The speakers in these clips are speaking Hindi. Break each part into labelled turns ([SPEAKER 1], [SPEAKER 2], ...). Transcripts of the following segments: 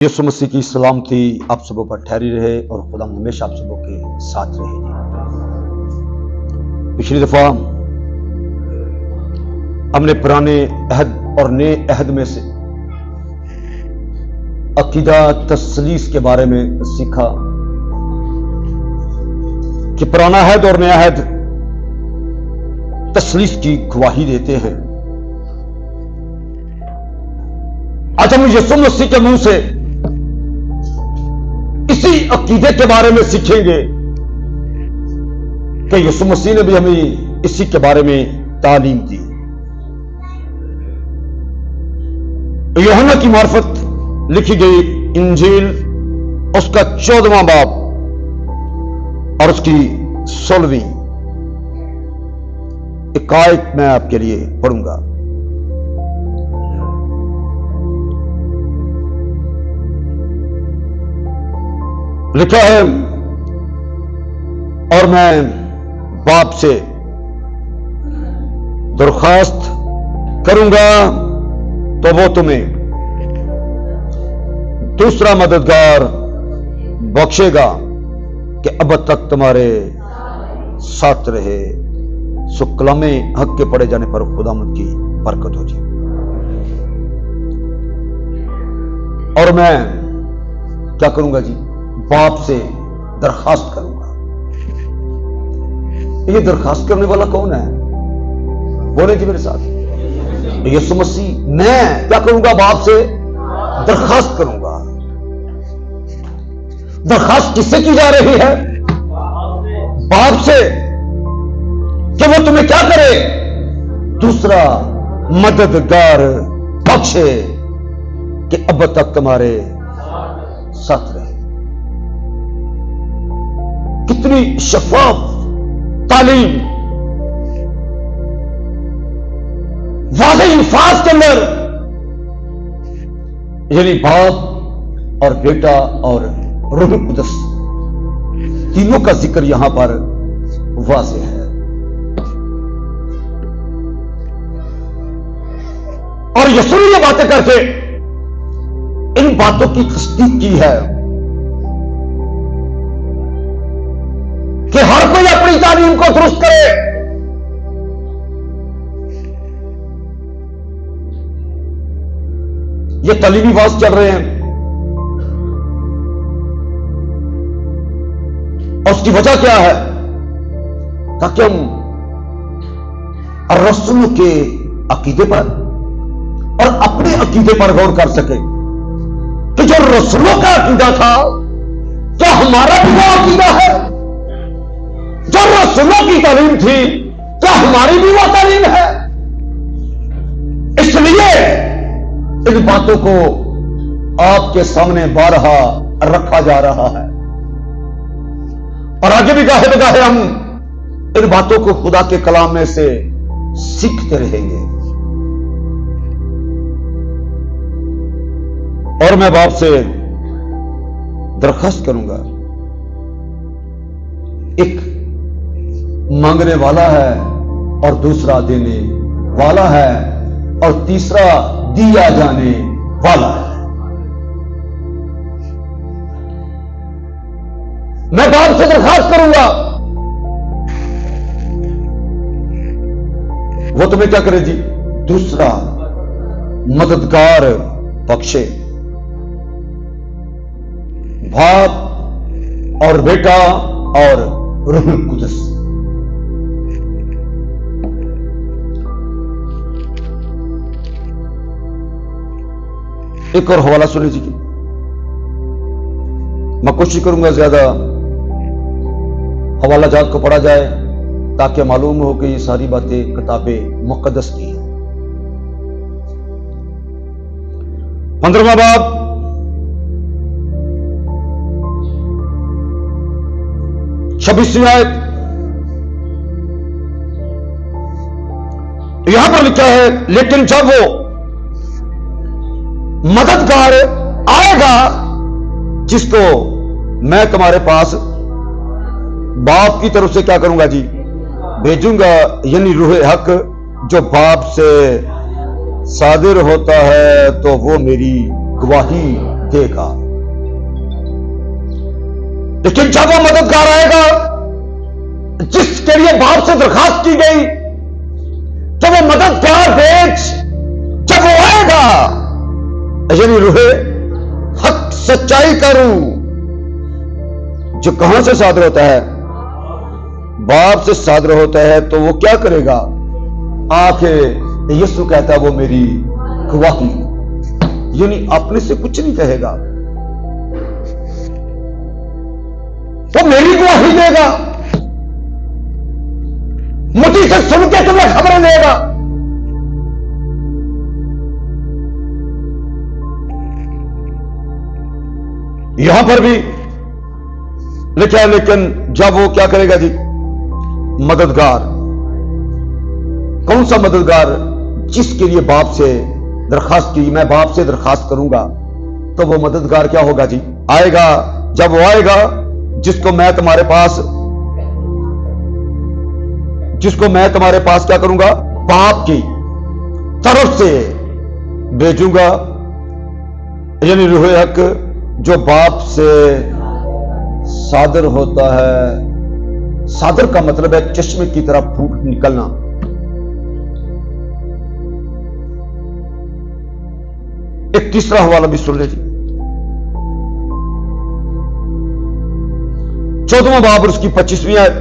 [SPEAKER 1] यीशु मसीह की सलामती आप सबों पर ठहरी रहे और खुदा हमेशा आप सबों के साथ रहेगी। पिछली दफा हमने पुराने अहद और नए अहद में से अकीदा तस्लीस के बारे में सीखा कि पुराना अहद और नया अहद तस्लीस की गवाही देते हैं। आज हम यीशु मसीह के मुंह से इसी अकीदे के बारे में सीखेंगे कि यीशु मसीह ने भी हमें इसी के बारे में तालीम दी। यूहन्ना की मार्फत लिखी गई इंजील उसका 14वां बाब और उसकी 16वीं एक आयत मैं आपके लिए पढ़ूंगा। लिखा है, और मैं बाप से दरख्वास्त करूंगा तो वो तुम्हें दूसरा मददगार बख्शेगा कि अब तक तुम्हारे साथ रहे। सो कलामे हक के पढ़े जाने पर खुदावंद की बरकत हो जाए। और मैं क्या करूंगा जी? बाप से दरखास्त करूंगा। ये दरखास्त करने वाला कौन है? बोले जी मेरे साथ। यीशु मसीह। मैं क्या करूंगा? बाप से दरखास्त करूंगा। दरखास्त किससे की जा रही है? बाप से, कि वो तुम्हें क्या करे? दूसरा मददगार बख्शे कि अब तक तुम्हारे साथ रहे। कितनी शफाफ तालीम, वाज़ेह अल्फाज के अंदर, यानी बाप और बेटा और रूह कुदस तीनों का जिक्र यहां पर वाज़ेह है। और यीशु ने ये बातें करके इन बातों की तस्दीक की है कि हर कोई अपनी तालीम को दुरुस्त करे। ये तालीमी वास चल रहे हैं और उसकी वजह क्या है? ताकि हम रसूल के अकीदे पर और अपने अकीदे पर गौर कर सके कि जो रसूलों का अकीदा था, क्या हमारा भी वो अकीदा है? जो रसूलों की तालीम थी, क्या हमारी भी वो तालीम है? इसलिए इन बातों को आपके सामने बारहा रखा जा रहा है और आगे भी गाहे बगाहे हम इन बातों को खुदा के कलाम में से सीखते रहेंगे। और मैं बाप से दरखास्त करूंगा। एक मांगने वाला है और दूसरा देने वाला है और तीसरा दिया जाने वाला है। मैं बाप से दरखास्त करूंगा, वो तुम्हें क्या करे जी? दूसरा मददगार बख्शे। बाप और बेटा और रूह कुदस। एक और हवाला सुन लीजिए। मैं कोशिश करूंगा ज्यादा हवाला जात को पढ़ा जाए ताकि मालूम हो कि ये सारी बातें किताबें मुक़द्दस की हैं। 15वां बाब, छब्बीसवीं आयत। यहां पर लिखा है, लेकिन जब वो मददगार आएगा जिसको मैं तुम्हारे पास बाप की तरफ से क्या करूंगा जी? भेजूंगा, यानी रूह हक जो बाप से सादिर होता है तो वो मेरी गवाही देगा। लेकिन जब वो मददगार आएगा जिसके लिए बाप से दरखास्त की गई, जब वो मददगार भेज, जब वो आएगा, यानी रूहे हक सच्चाई का रूह जो कहां से सादर होता है? बाप से सादर होता है। तो वो क्या करेगा? आके यीशु कहता है वो मेरी गवाही, यानी अपने से कुछ नहीं कहेगा, वो मेरी गवाही देगा, मुझे से सुन के तुम्हें खबरें देगा। यहां पर भी लिखा है, लेकिन जब वो क्या करेगा जी? मददगार, कौन सा मददगार? जिसके लिए बाप से दरखास्त की, मैं बाप से दरखास्त करूंगा, तो वो मददगार क्या होगा जी? आएगा। जब वो आएगा जिसको मैं तुम्हारे पास क्या करूंगा? बाप की तरफ से भेजूंगा, यानी रूह हक जो बाप से सादर होता है। सादर का मतलब है चश्मे की तरह फूट निकलना। एक तीसरा हवाला भी सुन लीजिए, 14वां बाब और उसकी 25वीं आयत।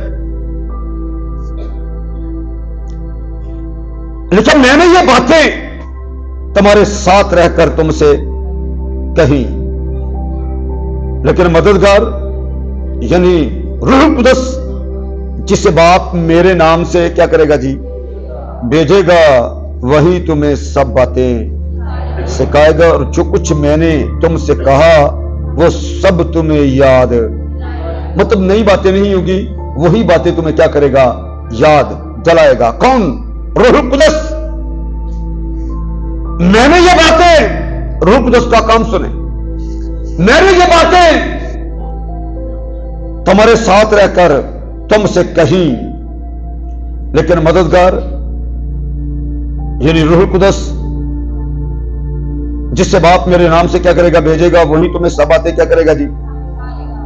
[SPEAKER 1] लेकिन मैंने ये बातें तुम्हारे साथ रहकर तुमसे कही, लेकिन मददगार यानी रूह कुदस जिसे बाप मेरे नाम से क्या करेगा जी? भेजेगा, वही तुम्हें सब बातें सिखाएगा और जो कुछ मैंने तुमसे कहा वो सब तुम्हें याद, मतलब नई बातें नहीं होगी, वही बातें तुम्हें क्या करेगा? याद दिलाएगा। कौन? रूह कुदस। मैंने ये बातें, रूह कुदस का काम सुने, मैंने ये बातें तुम्हारे साथ रहकर तुमसे कही, लेकिन मददगार यानी रूह कुदस जिससे बाप मेरे नाम से क्या करेगा? भेजेगा, वही तुम्हें सब बातें क्या करेगा जी?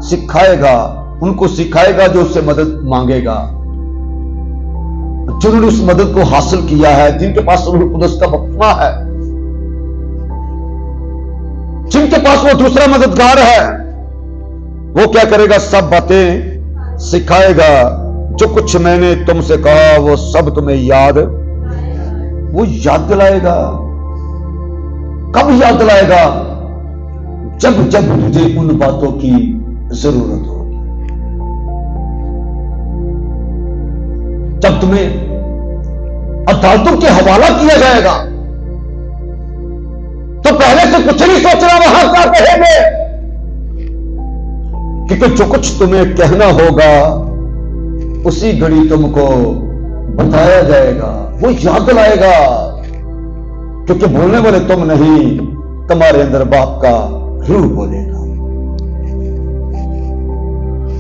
[SPEAKER 1] सिखाएगा। उनको सिखाएगा जो उससे मदद मांगेगा, जिन्होंने उस मदद को हासिल किया है, जिनके पास रूह कुदस का बपतिस्मा है, जिनके पास वो दूसरा मददगार है, वो क्या करेगा? सब बातें सिखाएगा। जो कुछ मैंने तुमसे कहा वो सब तुम्हें याद, वो याद दिलाएगा। कब याद दिलाएगा? जब जब मुझे उन बातों की जरूरत होगी। जब तुम्हें अदालतों के हवाला किया जाएगा तो पहले से कुछ नहीं सोचना, वहां क्या कहेंगे, क्योंकि जो कुछ तुम्हें कहना होगा उसी घड़ी तुमको बताया जाएगा, वो याद दिलाएगा, क्योंकि बोलने वाले तुम नहीं, तुम्हारे अंदर बाप का रूह बोलेगा,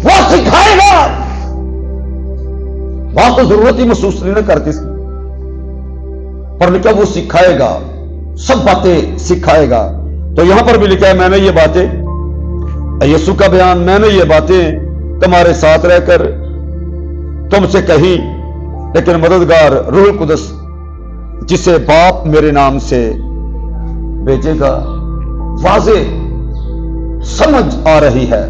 [SPEAKER 1] वो सिखाएगा। वहां तो जरूरत ही महसूस नहीं करती इसकी, पर लिखा वो सिखाएगा, सब बातें सिखाएगा। तो यहां पर भी लिखा है मैंने ये बातें, यीशु का बयान, मैंने ये बातें तुम्हारे साथ रहकर तुमसे कही, लेकिन मददगार रूह कुदस जिसे बाप मेरे नाम से भेजेगा। वाजे समझ आ रही है?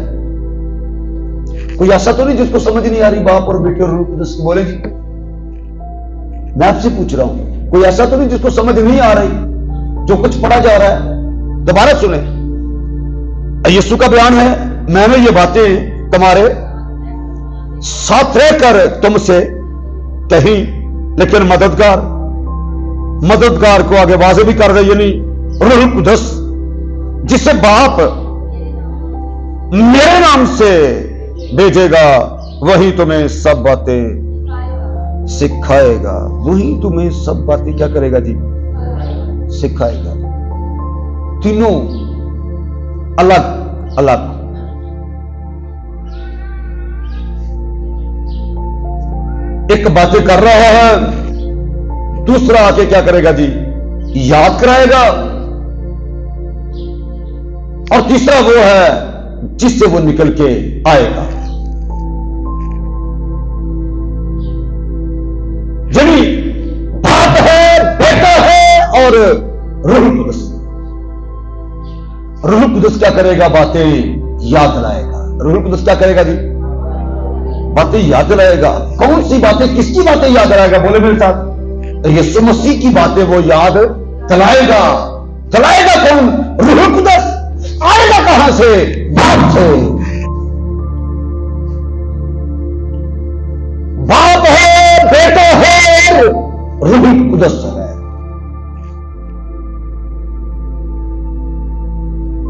[SPEAKER 1] कोई ऐसा तो नहीं जिसको समझ नहीं आ रही बाप और बेटे और रूह कुदस बोले जी? मैं आपसे पूछ रहा हूं, कोई ऐसा तो नहीं जिसको समझ नहीं आ रही जो कुछ पढ़ा जा रहा है? दोबारा सुने, यीशु का बयान है, मैंने ये बातें तुम्हारे साथ रहकर तुमसे कही, लेकिन मददगार को आगे वाजे भी कर रहे, यानी रूह कुदस जिसे बाप मेरे नाम से भेजेगा, वही तुम्हें सब बातें सिखाएगा, वही तुम्हें सब बातें क्या करेगा जी? सिखाएगा। तीनों अलग अलग, एक बातें कर रहा है, दूसरा आके क्या करेगा जी? याद कराएगा। और तीसरा वो है जिससे वो निकल के आएगा। यानी बाप है, बेटा है और रूह कुदस। रूह कुदस क्या करेगा? बातें याद दिलाएगा। रूह कुदस क्या करेगा जी? बातें याद दिलाएगा। कौन सी बातें? किसकी बातें याद दिलाएगा? बोले मेरे साथ। यीशु मसीह की बातें वो याद दिलाएगा। दिलाएगा कौन? रूह कुदस। आएगा कहां से? बाप से। बाप है, बेटा है, रूह कुदस है।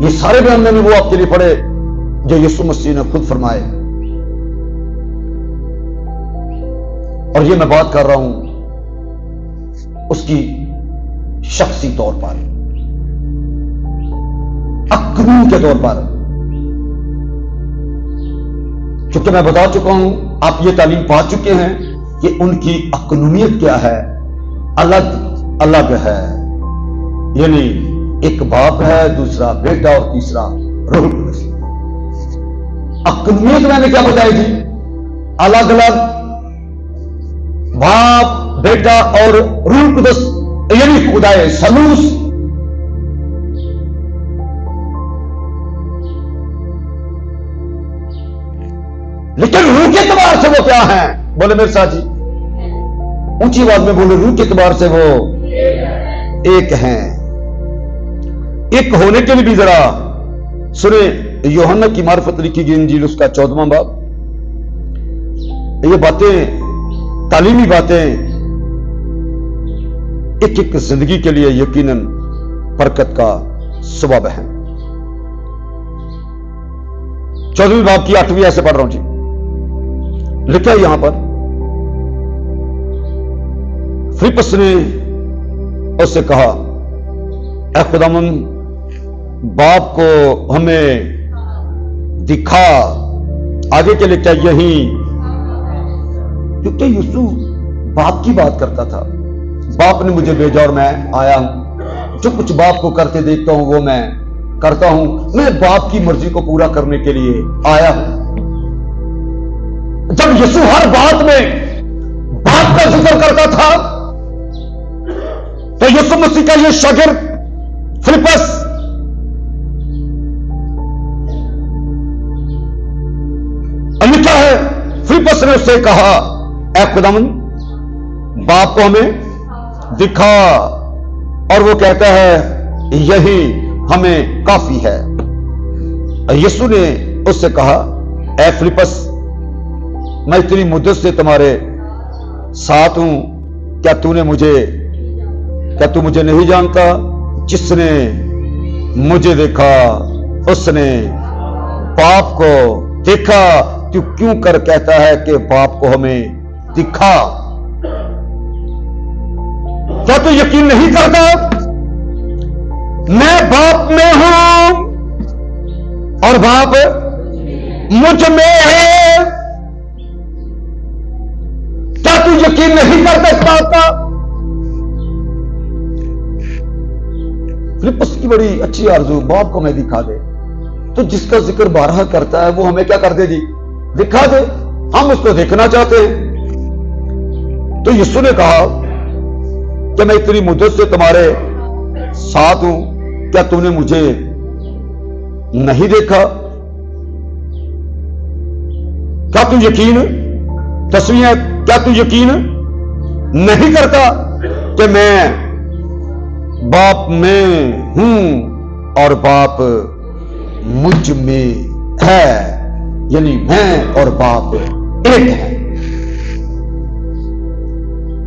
[SPEAKER 1] ये सारे बयान मैंने वो आपके लिए पढ़े जो यीशु मसीह ने खुद फरमाए। और ये मैं बात कर रहा हूं उसकी शख्सी तौर पर, अक्नून के तौर पर, क्योंकि मैं बता चुका हूं, आप ये तालीम पा चुके हैं कि उनकी अक्नूनियत क्या है, अलग अलग है। यानी एक बाप है, दूसरा बेटा और तीसरा रूह कुदस। अक्नूनियत मैंने क्या बताई थी? अलग अलग बाप, बेटा और रूह कुदस, यानी खुदाए सलूस। लेकिन रूह के एतबार से वो क्या है? बोले मेरे साथ जी, ऊंची आवाज में बोले, रूह के एतबार से वो एक हैं। एक होने के लिए भी जरा सुने, यूहन्ना की मार्फत लिखी गई इंजील उसका 14वां बाब। ये बातें, तालीमी बातें एक एक जिंदगी के लिए यकीनन बरकत का सबब है। 14वें बाब की 8वीं ऐसे पढ़ रहा हूं जी। लिखा है यहां पर, फिलिप्पुस ने उससे कहा, ऐ खुदावंद, बाप को हमें दिखा। आगे के लिए क्या यही? क्योंकि यीशु बाप की बात करता था। बाप ने मुझे भेजा और मैं आया हूं। जो कुछ बाप को करते देखता हूं वो मैं करता हूं। मैं बाप की मर्जी को पूरा करने के लिए आया हूं। जब यीशु हर बात में बाप का जिक्र करता था, तो यीशु मसीह का ये शागिर्द फिलिप्पुस लिखा है, फिलिप्पुस ने उससे कहा, ऐ खुदावंद, बाप को हमें दिखा। और वो कहता है, यही हमें काफी है। यीशु ने उससे कहा, ऐ फिलिप्पुस, मैं इतनी मुद्दत से तुम्हारे साथ हूं, क्या तू मुझे नहीं जानता? जिसने मुझे देखा उसने बाप को देखा। तू क्यों कर कहता है कि बाप को हमें दिखा? क्या तू यकीन नहीं करता? मैं बाप में हूं और बाप मुझ में है। क्या तू यकीन नहीं करता इस बात का? फिलिप्पुस की बड़ी अच्छी आरज़ू, बाप को मैं दिखा दे। तो जिसका जिक्र 12 करता है वो हमें क्या कर दे जी? दिखा दे। हम उसको देखना चाहते हैं। तो यीशु ने कहा कि मैं इतनी मुद्दत से तुम्हारे साथ हूं, क्या तूने मुझे नहीं देखा? क्या तू यकीन, तस्वीर, क्या तू यकीन नहीं करता कि मैं बाप में हूं और बाप मुझ में है? यानी मैं और बाप एक है।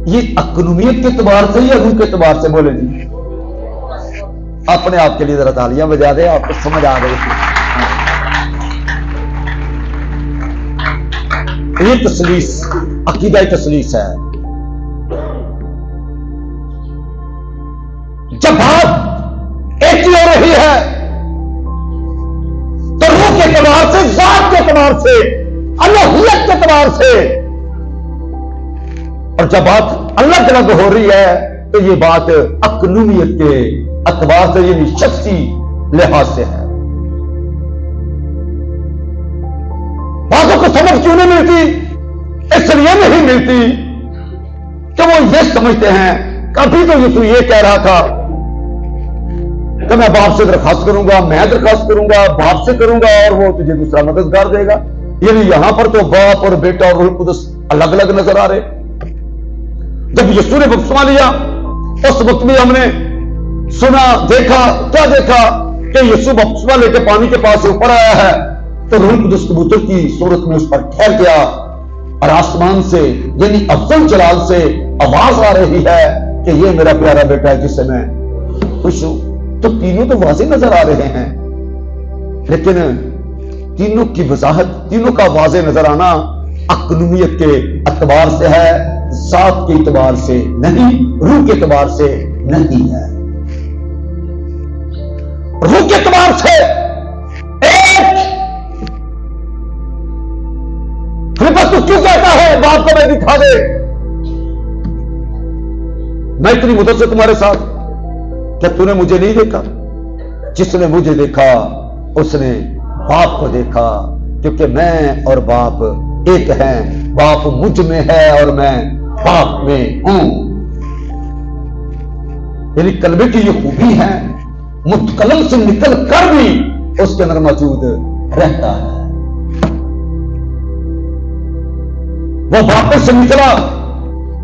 [SPEAKER 1] ये अक्नूनियत के एतबार से या रूह के एतबार से? बोले जी, अपने आप के लिए जरा तालियां बजा दे, आपको समझ आ गई। ये तसलीस, अकीदा तसलीस है। जब बात एक ही हो रही है तो रूह के एतबार से, जात के एतबार से, अलहियत के एतबार से, और जब बात अलग अलग हो रही है तो ये बात अक्नूनियत के एतबार से, यानी शख्सी लिहाज से है। समझ क्यों नहीं मिलती? इसलिए नहीं मिलती कि वो ये समझते हैं, कभी तो यीशु ये कह रहा था कि मैं बाप से दरखास्त करूंगा, मैं दरखास्त करूंगा, बाप से करूंगा और वो तुझे दूसरा मददगार देगा। यानी यहां पर तो बाप और बेटा और रूह कुदस अलग अलग नजर आ रहे। जब यीशु ने बपतिस्मा लिया उस वक्त भी हमने सुना, देखा, क्या देखा कि यीशु बपतिस्मा लेके पानी के पास से ऊपर आया है तो रूह कुदस कबूतर की सूरत में उस पर ठहर गया और आसमान से यानी अफजल जलाल से आवाज आ रही है कि ये मेरा प्यारा बेटा है जिससे मैं खुश हूं। तो तीनों तो वाज़ेह नजर आ रहे हैं, लेकिन तीनों की वजाहत, तीनों का वाज़ेह नजर आना अक़लूमियत के एतबार से है, ज़ात के एतबार से नहीं, रूह के एतबार से नहीं है। रूह के एतबार से एक फिलिप्पस तू क्यों कहता है बाप को मैं दिखा दे? मैं इतनी मुद्दत से तुम्हारे साथ, क्या तूने मुझे नहीं देखा? जिसने मुझे देखा उसने बाप को देखा, क्योंकि मैं और बाप एक हैं। बाप मुझ में है और मैं बाप में हूं। यानी कलमे की ये खूबी है, मुतकलम से निकल कर भी उसके अंदर मौजूद रहता है। वो बाप में से निकला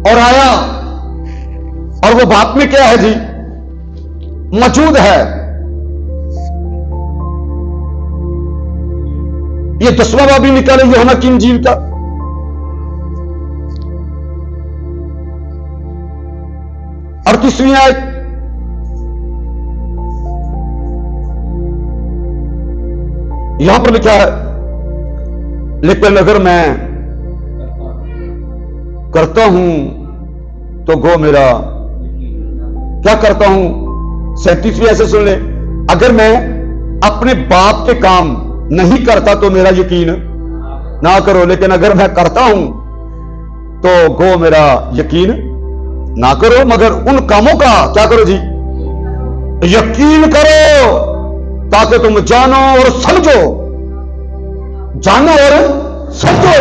[SPEAKER 1] और आया, और वो बाप में क्या है जी? मौजूद है। ये 10वां बाब भी निकाले यूहन्ना की इंजील का, और 30वीं आयत। यहां पर लिखा है, लेकिन अगर मैं करता हूं तो गो मेरा क्या करता हूं? 37वीं ऐसे सुन ले, अगर मैं अपने बाप के काम नहीं करता तो मेरा यकीन ना करो, लेकिन अगर मैं करता हूं तो गो मेरा यकीन ना करो। मगर उन कामों का क्या करो जी? यकीन करो, ताकि तुम जानो और समझो। जानो और समझो,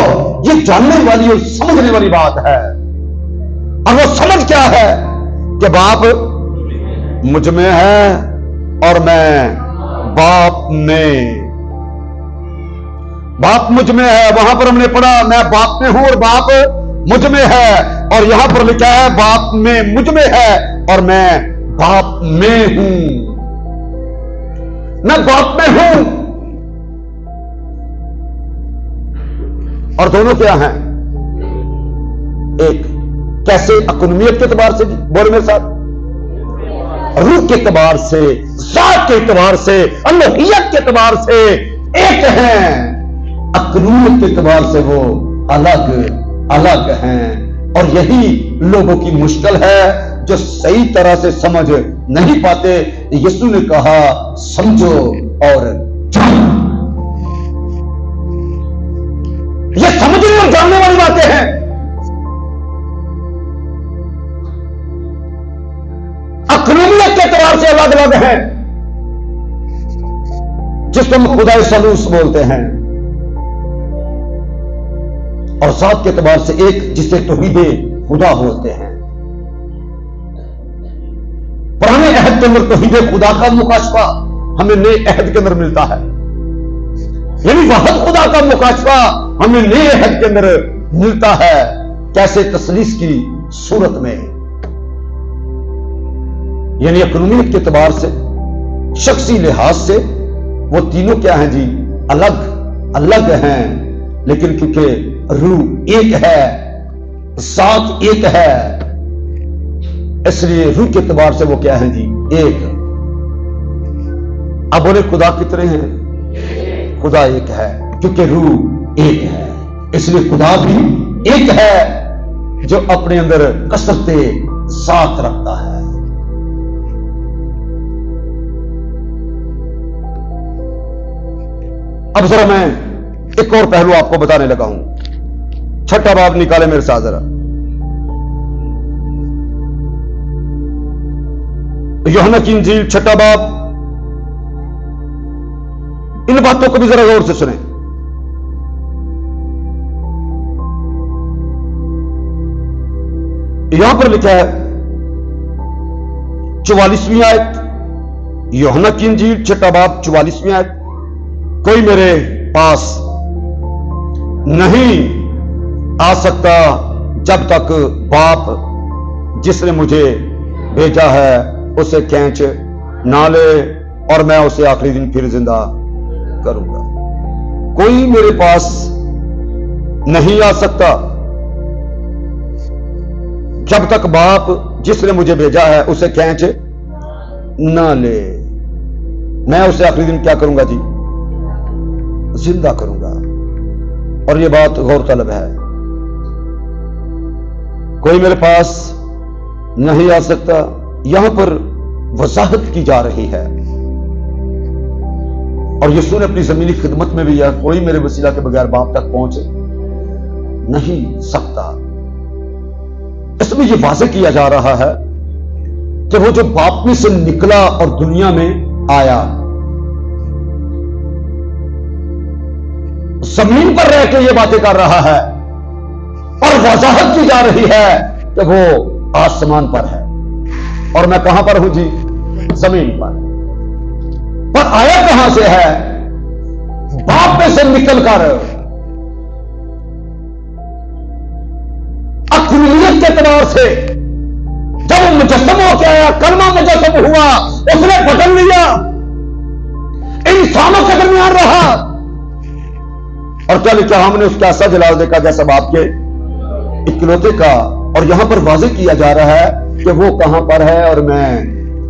[SPEAKER 1] ये जानने वाली और समझने वाली बात है। और वो समझ क्या है? कि बाप मुझ में है और मैं बाप में। बाप मुझ में है, वहां पर हमने पढ़ा मैं बाप में हूं और बाप मुझ में है, और यहां पर लिखा है बाप में मुझ में है और मैं बाप में हूं। मैं बाप में हूं, और दोनों क्या हैं? एक कैसे? अक़लूमियत के एतबार से, बोले मेरे साथ, रूह के एतबार से, ज़ात के एतबार से, अल्लाहियत के एतबार से एक हैं। अक़लूमियत के एतबार से वो अलग अलग हैं। और यही लोगों की मुश्किल है, जो सही तरह से समझ नहीं पाते। यीशु ने कहा समझो और जानो। ये समझने और जानने वाली बातें हैं। अक़लूमियत के एतबार से अलग अलग है, जिसको हम खुदा सलूस बोलते हैं, और ज़ात के एतबार से एक, जिसे तौहीदे खुदा बोलते हैं। पुराने अहद के अंदर तौहीदे खुदा का मुकाशफा हमें नए अहद के अंदर मिलता है, यानी वाहिद खुदा का मुकाशफा हमें नए अहद के अंदर मिलता है। कैसे? तसलीस की सूरत में। यानी अक़लूमियत के एतबार से, शख्सी लिहाज से वो तीनों क्या हैं जी? अलग अलग हैं, लेकिन क्योंकि रूह एक है, ज़ात एक है, इसलिए रूह के एतबार से वो क्या है जी? एक। अब बोले खुदा कितने हैं? खुदा एक है, क्योंकि रूह एक है, इसलिए खुदा भी एक है, जो अपने अंदर कसरते ज़ात रखता है। अब जरा मैं एक और पहलू आपको बताने लगा हूं। 6ठा बाब निकाले मेरे साथ जरा, यूहन्ना की इंजील 6ठा बाब। इन बातों को भी जरा गौर से सुने। यहां पर लिखा है 44वीं आयत, यूहन्ना की इंजील 6 बाब 44वीं आयत, कोई मेरे पास नहीं आ सकता जब तक बाप जिसने मुझे भेजा है उसे खींच ना ले, और मैं उसे आखिरी दिन फिर जिंदा करूंगा। कोई मेरे पास नहीं आ सकता जब तक बाप जिसने मुझे भेजा है उसे खींच ना ले, मैं उसे आखिरी दिन क्या करूंगा जी? जिंदा करूंगा। और यह बात गौरतलब है, कोई मेरे पास नहीं आ सकता। यहां पर वजाहत की जा रही है, और यीशु ने अपनी जमीनी खिदमत में भी यह कोई मेरे वसीला के बगैर बाप तक पहुंच नहीं सकता। इसमें यह वाज़ेह किया जा रहा है कि वो जो बाप में से निकला और दुनिया में आया, जमीन पर रह के ये बातें कर रहा है, और वजाहत की जा रही है कि वो आसमान पर है और मैं कहां पर हूं जी? जमीन पर आया कहां से है? बाप में से निकलकर अक्लियत के एतबार से जब वो मुजस्सम होकर आया, कलमा मुजस्सम हुआ, उसने पकड़ लिया, इंसानों के दरमियान रहा, और क्या लिखा? हमने उसका ऐसा जलाल देखा जैसा बाप के इकलौते का। और यहां पर वाज़ेह किया जा रहा है कि वो कहां पर है और मैं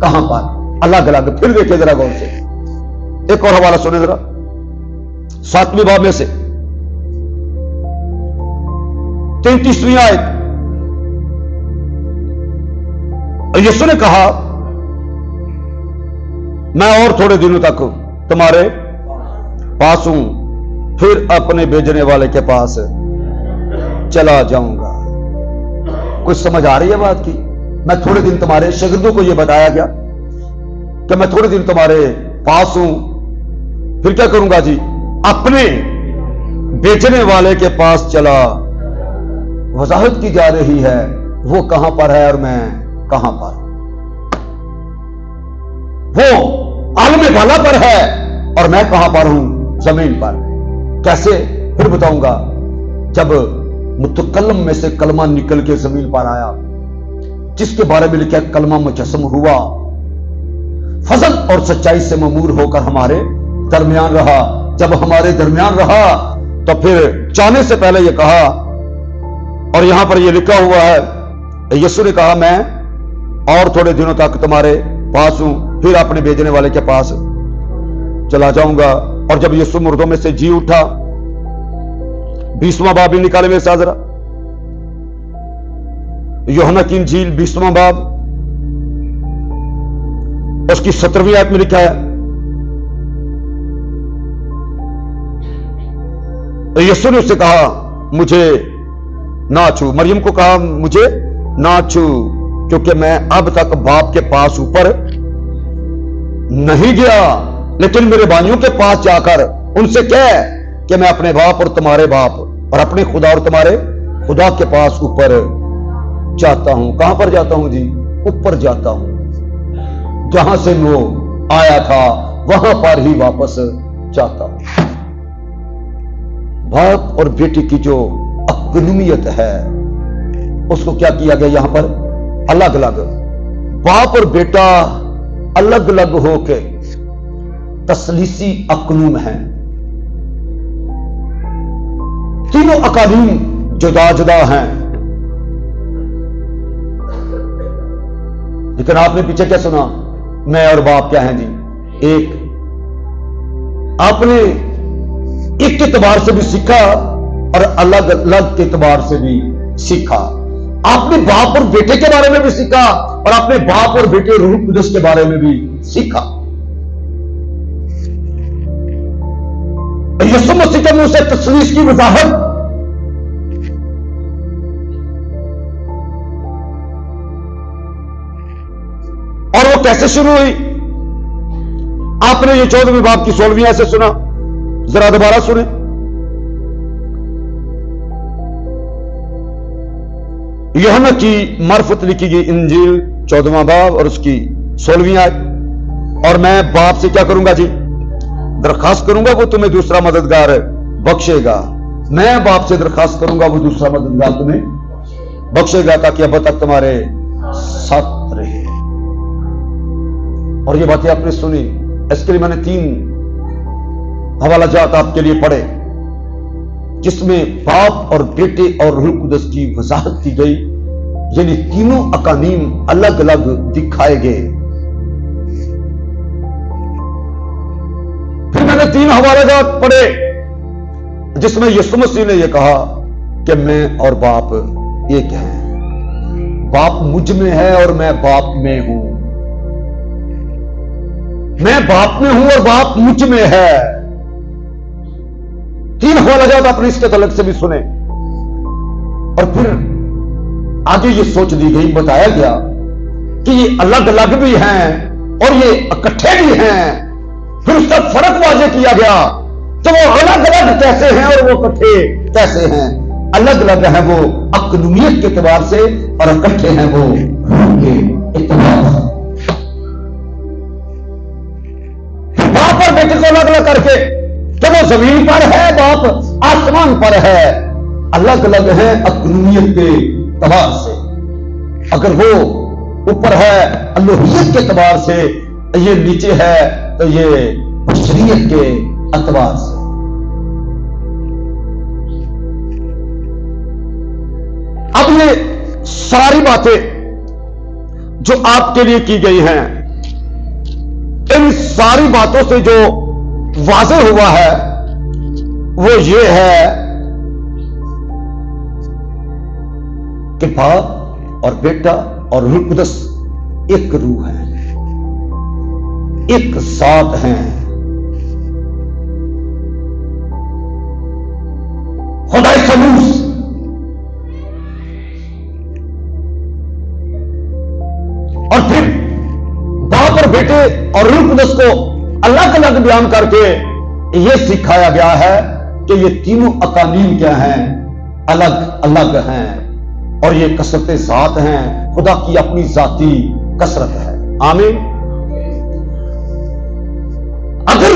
[SPEAKER 1] कहां पर, अलग अलग। फिर देखिए जरा गौर से, एक और हवाला सुने जरा, 7वीं बाब में से 33वीं आयत। यीशु ने कहा, मैं और थोड़े दिनों तक तुम्हारे पास हूं, फिर अपने भेजने वाले के पास चला जाऊंगा। कुछ समझ आ रही है बात की? मैं थोड़े दिन तुम्हारे शागिर्दों को यह बताया गया कि मैं थोड़े दिन तुम्हारे पास हूं, फिर क्या करूंगा जी? अपने बेचने वाले के पास चला। वजाहत की जा रही है वो कहां पर है और मैं कहां पर। वो आलम वाला पर है और मैं कहां पर हूं? जमीन पर। कैसे? फिर बताऊंगा। जब मुतकल्लम में से कलमा निकल के जमीन पर आया, जिसके बारे में लिखा कलमा मुजस्सम हुआ, फजल और सच्चाई से ममूर होकर हमारे दरमियान रहा। जब हमारे दरमियान रहा तो फिर जाने से पहले यह कहा, और यहां पर यह लिखा हुआ है, यीशु ने कहा, मैं और थोड़े दिनों तक तुम्हारे पास हूं, फिर अपने भेजने वाले के पास चला जाऊंगा। और जब यीशु मुर्दों में से जी उठा, 20वां बाब निकाले मेरे साथ जरा, यूहन्ना की इंजील 20वां बाब, उसकी 17वीं आयत में लिखा है, यीशु ने उससे कहा, मुझे ना छू। मरियम को कहा, मुझे ना छू, क्योंकि मैं अब तक बाप के पास ऊपर नहीं गया, लेकिन मेरे भाइयों के पास जाकर उनसे कह कि मैं अपने बाप और तुम्हारे बाप और अपने खुदा और तुम्हारे खुदा के पास ऊपर जाता हूं। कहां पर जाता हूं जी? ऊपर जाता हूं, जहां से वो आया था वहां पर ही वापस जाता हूं। बाप और बेटी की जो अकलूमियत है उसको क्या किया गया यहां पर? अलग अलग। बाप और बेटा अलग अलग होके तसलीसी अकलूम है। तीनों अकालीम जुदा जुदा हैं, लेकिन आपने पीछे क्या सुना? मैं और बाप क्या हैं जी? एक। आपने एक एतबार से भी सीखा और अलग अलग एतबार से भी सीखा। आपने बाप और बेटे के बारे में भी सीखा और आपने बाप और बेटे रूह कुदस के बारे में भी सीखा। यीशु मसीह के मुंह से तस्लीस की वजाहत और वो कैसे शुरू हुई? आपने ये 14वीं बाब की 16वीं आयत से सुना, जरा दोबारा सुने। यूहन्ना की मार्फत लिखी गई इंजील 14वां बाब और उसकी 16वीं आयत। और मैं बाप से क्या करूंगा जी? दरखास्त करूंगा, वो तुम्हें दूसरा मददगार बख्शेगा। मैं बाप से दरखास्त करूंगा, वो दूसरा मददगार तुम्हें बख्शेगा, ताकि अब तक तुम्हारे साथ रहे। और ये बातें आपने सुनी, इसके लिए मैंने 3 हवाला जात आपके लिए पढ़े, जिसमें बाप और बेटे और रूह कुदस की वजाहत की गई, यानी तीनों अकानीम अलग अलग दिखाए गए। फिर मैंने 3 हवाला जात पढ़े, जिसमें यीशु मसीह ने यह कहा कि मैं और बाप एक हैं, बाप मुझ में है और मैं बाप में हूं, मैं बाप में हूं और बाप मुझ में है। 3 हवाला जात आपने इसके तलक से भी सुने। और फिर आगे ये सोच दी गई, बताया गया कि ये अलग अलग भी हैं और ये इकट्ठे भी हैं। फिर उसका फर्क वाजे किया गया, तो वो अलग अलग कैसे हैं और वो इकट्ठे कैसे हैं। अलग अलग है वो अकलूमियत के एतबार से और इकट्ठे हैं वो रूह के एतबार से। बाप और बेटे को अलग अलग करके, तो वो जमीन पर है, बाप आसमान पर है, अलग अलग है अकलूमियत के एतबार से। अगर वो ऊपर है अल्लोहियत के एतबार से, ये नीचे है तो ये बशरियत के एतबार से। अब ये सारी बातें जो आपके लिए की गई हैं, इन सारी बातों से जो वाज़े हुआ है वो ये है कि बाप और बेटा और रूह कुदस एक रूह है, एक साथ हैं। खुदा खलूस और फिर बाप और बेटे और रूह कुदस को अलग अलग बयान करके यह सिखाया गया है कि ये तीनों अकानीम क्या हैं? अलग अलग हैं और ये कसरत ज़ात हैं, खुदा की अपनी जाती कसरत है। आमीन। अगर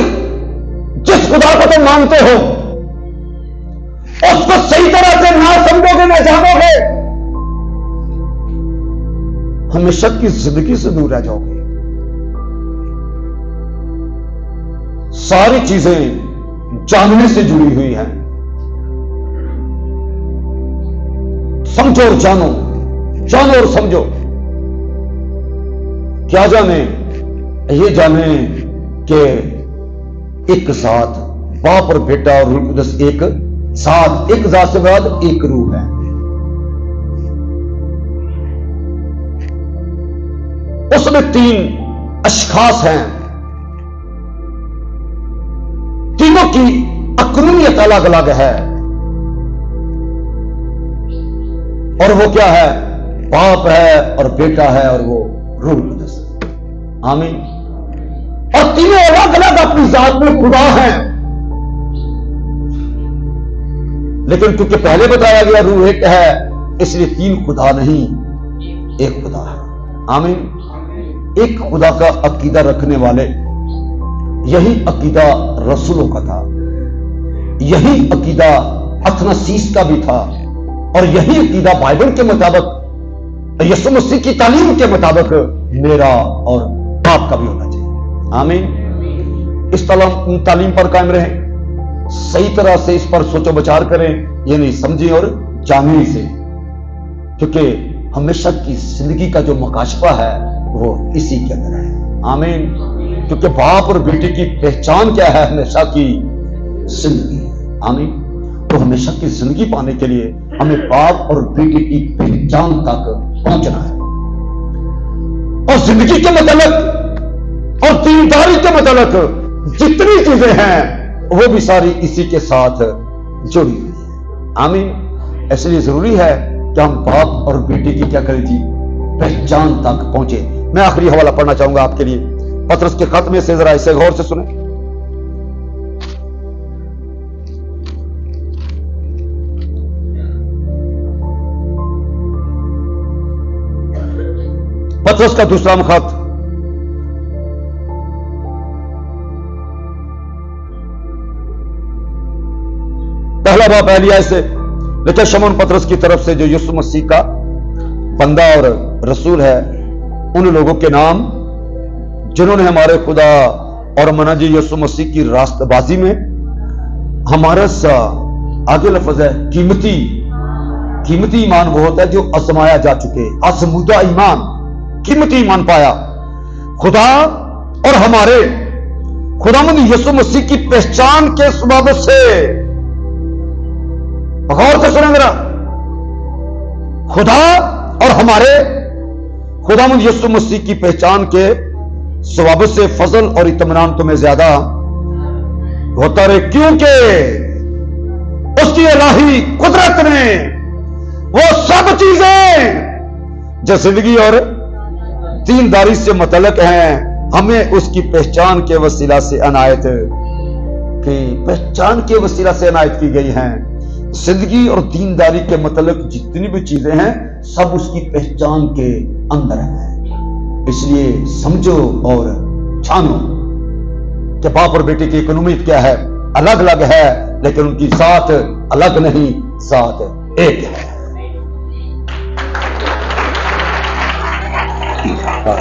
[SPEAKER 1] जिस खुदा को तुम मानते हो उसको सही तरह से ना समझोगे, ना जानोगे, हमेशा की जिंदगी से दूर रह जाओगे। सारी चीजें जानने से जुड़ी हुई हैं। समझो और जानो, जानो और समझो। क्या जाने? ये जाने कि एक साथ बाप और बेटा और रूह कुदस एक साथ, एक जात से बाद एक रूह है। उसमें 3 अशखास हैं, तीनों की अकलूमियत अलग अलग है। और वो क्या है? बाप है और बेटा है और वो रूह कुदस है। आमीन। और तीनों अलग अलग अपनी जात में खुदा हैं, लेकिन क्योंकि पहले बताया गया रूह एक है, इसलिए 3 खुदा नहीं, एक खुदा है। आमीन। एक खुदा का अकीदा रखने वाले, यही अकीदा रसूलों का था, यही अकीदा अथनासीस का भी था, और यही अकीदा बाइबल के मुताबिक, यीशु मसीह की तालीम के मुताबिक मेरा और बाप का भी होना चाहिए। आमीन। इस तालीम पर कायम रहें, सही तरह से इस पर सोचो विचार करें, ये नहीं समझें और जाने से, क्योंकि हमेशा की जिंदगी का जो मकाशफा है वो इसी के अंदर है। आमीन। क्योंकि बाप और बेटे की पहचान क्या है? हमेशा की जिंदगी। आमीन। तो हमेशा की जिंदगी पाने के लिए हमें बाप और बेटे की पहचान तक पहुंचना है, और जिंदगी के मतलब और दीनदारी के मतलब जितनी चीजें हैं वो भी सारी इसी के साथ जुड़ी हुई है। आमीन। इसलिए जरूरी है कि हम बाप और बेटे की क्या करें जी? पहचान तक पहुंचे। मैं आखिरी हवाला पढ़ना चाहूंगा आपके लिए, पतरस के खत में से, जरा इसे गौर से सुने। पतरस का दूसरा मुखत पहला बाब पहली आयत से, लेकिन शमौन पतरस की तरफ से जो यीशु मसीह का बंदा और रसूल है, उन लोगों के नाम जिन्होंने हमारे खुदा और मनाजी यीशु मसीह की रास्तबाजी में हमारा आगे लफ्ज है कीमती ईमान वो होता है जो आजमाया जा चुके, आजमूदा ईमान, कीमती ईमान पाया खुदा और हमारे खुदावंद यीशु मसीह की पहचान के सबब से। गौर से सुने जरा, खुदा और हमारे खुदावंद यीशु मसीह की पहचान के सबब से फजल और इत्मीनान तुम्हें ज्यादा होता रहे, क्योंकि उसकी इलाही कुदरत ने वो सब चीजें जो जिंदगी और दीनदारी से मुतल्लक हैं हमें उसकी पहचान के वसीला से अनायत की गई हैं। जिंदगी और दीनदारी के मुतल्लक जितनी भी चीजें हैं सब उसकी पहचान के अंदर है। इसलिए समझो और जानो कि बाप और बेटे की इकोनॉमी क्या है, अलग अलग है लेकिन उनकी साथ अलग नहीं, साथ एक है।